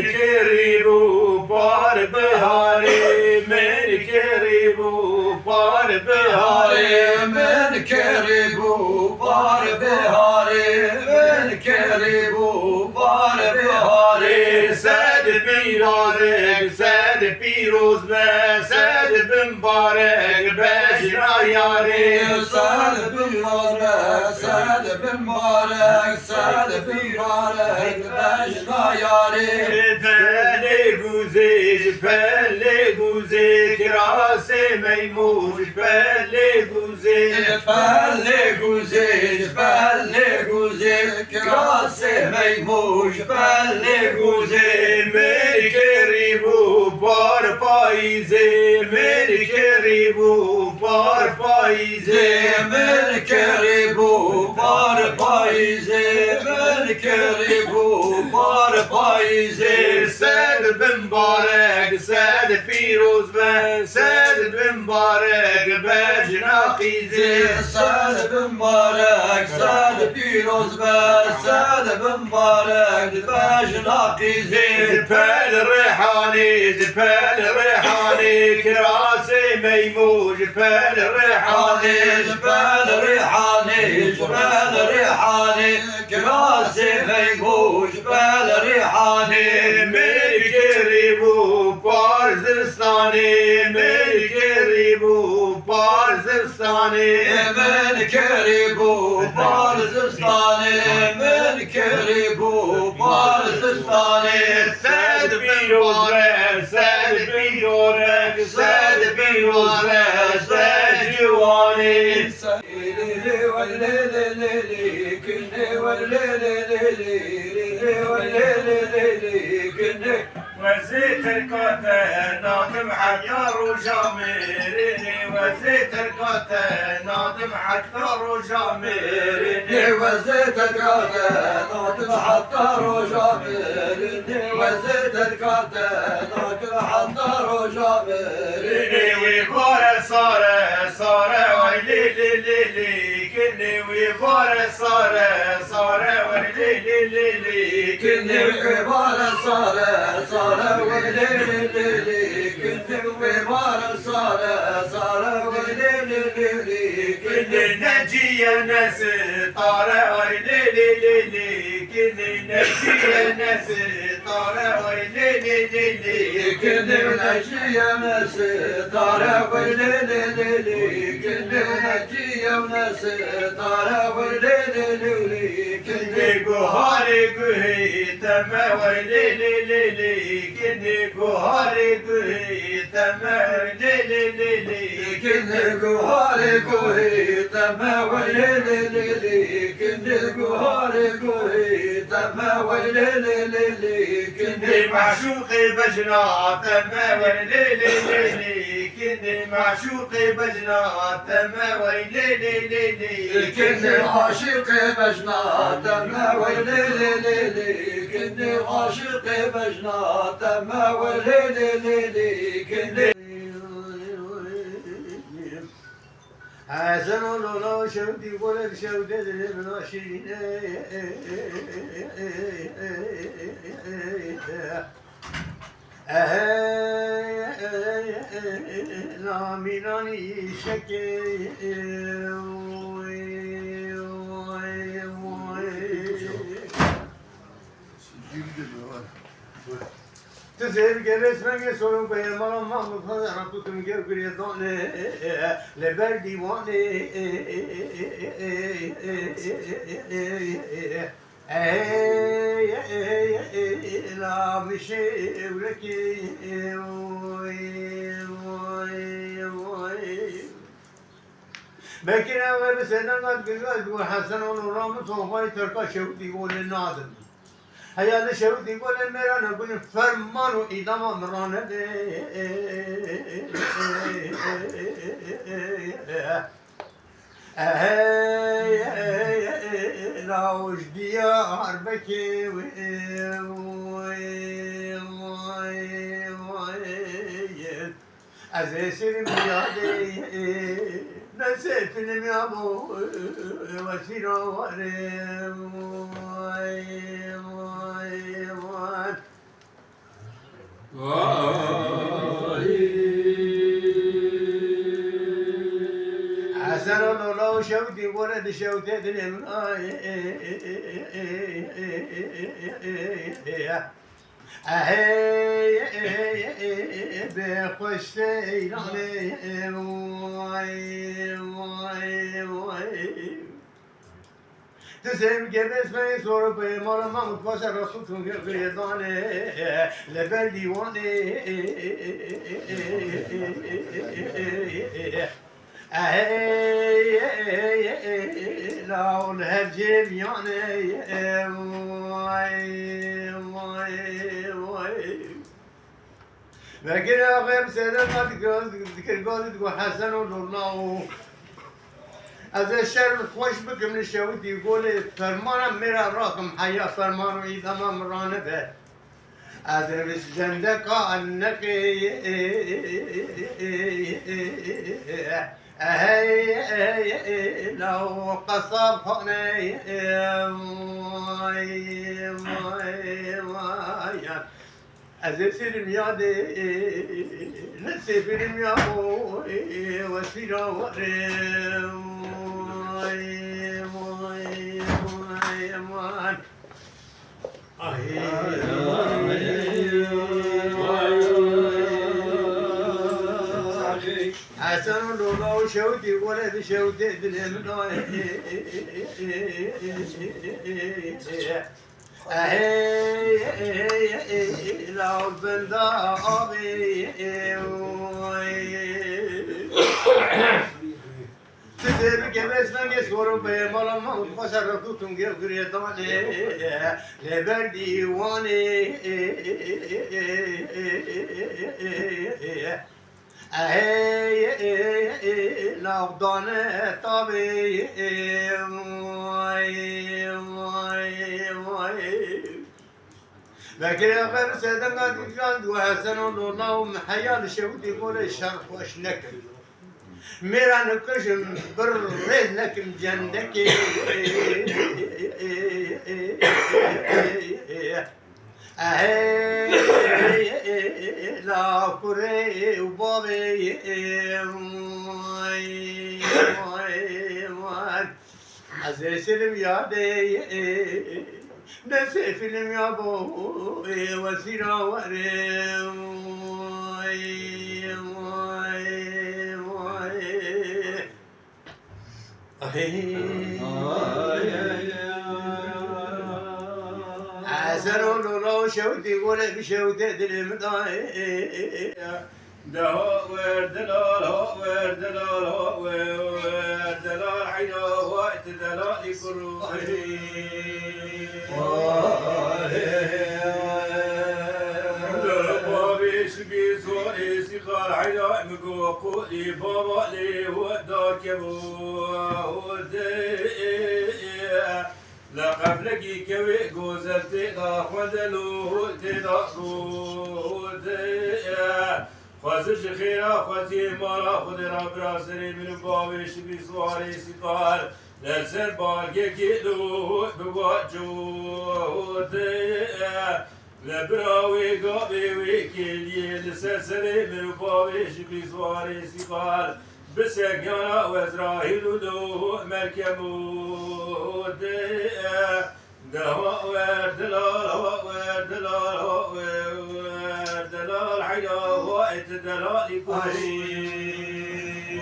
करीबू पार बिहारी मेरे करीबू पार बिहारी من كريبو بار بهاري من كريبو بار بهاري سعد پیروزک سعد پیروز به سعد بمبارک بجرا یاری سعد بمبارك سعد بمبارك سعد بمبارك بجنا ياري پله گوزه راس میمون پله گوزه پله گوزه کراس میموش پله گوزه میری کریبو بار پاییزه میری کریبو بار پاییزه من كريبو بار بايزه من كريبو بار بايزه سعد بمبارک سعد پیروز به سعد بمبارک بجنا خیزه سعد بمبارك سعد بيروز بار سعد بمبارك باجنا قيزه جبال ريحاني جبال ريحاني كراسي ميمون جبال ريحاني جبال ريحاني جبال ريحاني كراسي ميمو جبال ريحاني मेरी करीबू पारजिस्तानी मेरी करीबू पारजिस्तानी من كريبو بارزستاني من كريبو بارزستاني سعد پیروزه سعد پیروزه سعد پیروزه سعد جوانی وزيت الكوتة ناظم حيار وجاميريني وزيت الكوتة ناظم حتار وجاميريني وزيت الكاتة ناطر حتى رجاميرني وزيت الكاتة ناطر حتى رجاميرني ويبارة صارة صارة ويلي لي لي لي كني ويبارة صارة صارة ويلي لي لي لي كني وعبارة صارة صارة وليلي ليلي كني وعبارة صارة صارة وليلي ليلي كني نجي يا ناس طارة ويلي لي لي لي كني نجي يا ناس طارة ويلي لي لي لي كني ونجي يا ناس طارة وليلي ليلي كني ونجي يا ناس طارة وليلي ليلي كني قهاري قهي تما ويلي لي لي لي كني قهاري قهي تما ويلي لي لي لي كني قهاري قهي تما ويلي ليلي كني قهاري قهي تما ويلي ليلي كني معشوقي بجنا تما ويلي لي لي لي كني معشوقي بجنا تما ويلي لي لي لي كني عاشق بجنا تما ويلي ليلي كني عاشق بجنا تما ويلي ليلي كني حسن لولا شودي ولد شودة المناشرين ناميناني شكي تزهر كرسمك سولو بيمالا مغلق هذا ربطكم جاكر يضعني لبر ديواني لا مشي ولكي لكن أول سنة قد قلت حسن ونورام صوفاي تركا شوتي يقول النادم هيا شوتي يقول الميران يقول فرمان وإدام مرانة لا وجديا عربكي أزيسر بيادي نسيت الميامو وسيرو حسن الله شوتي ولد شوتي دلم أهي بخش سيلاني واي تسلم جبس في صور في مال ما متباشر رسولكم قريضاني لبل ديواني أهي لو الهجم يعني واي لكن أغير سيدنا ذكر قادت وحسن الله از الشر خوش بكم الشوت يقول فرمانا مرا راكم حيا فرمان إذا ما مرانه به از الجندك عنك لو قصب خاني از سرم یاده نسفرم یابو وسیرا ورم حسن الله شوتي ولد شوتي دلم لو بندا تدري كيف نجس ورب مالا ما متباشر رفوتهم قريتاني لبردي واني لافدانه طبي لكن غير سيدنا قد وحسن الله محيا الشهود يقول الشرق واش نكل ميرا نكشم بالريز لكن جندك لا كوري وبابي عزيز سلم يادي نسي فيلم يا بو وسيرا ورم حسن الله شوتي ولد شوتي دلم دهو وردلال هو وردلال هو وردلال حيدا وقت دلال كروحي بابي شبي زوري سيقال حيدا مقو قولي بابا لي ودار كبو لا قبلكي كوي قوزلتي دا خودلو تدا خوازش خیره خوازی مارا خود را براسری من باوش بی سواری سیقال لسر بالگه گیلو بواجود لبراوی قابی وی کلیه لسر سری من باوش بی سواری سیقال بسیگانا و ازراحیل لو مرکمود دهوا وردلال وردلال وردلال حيا وقت دلال كوري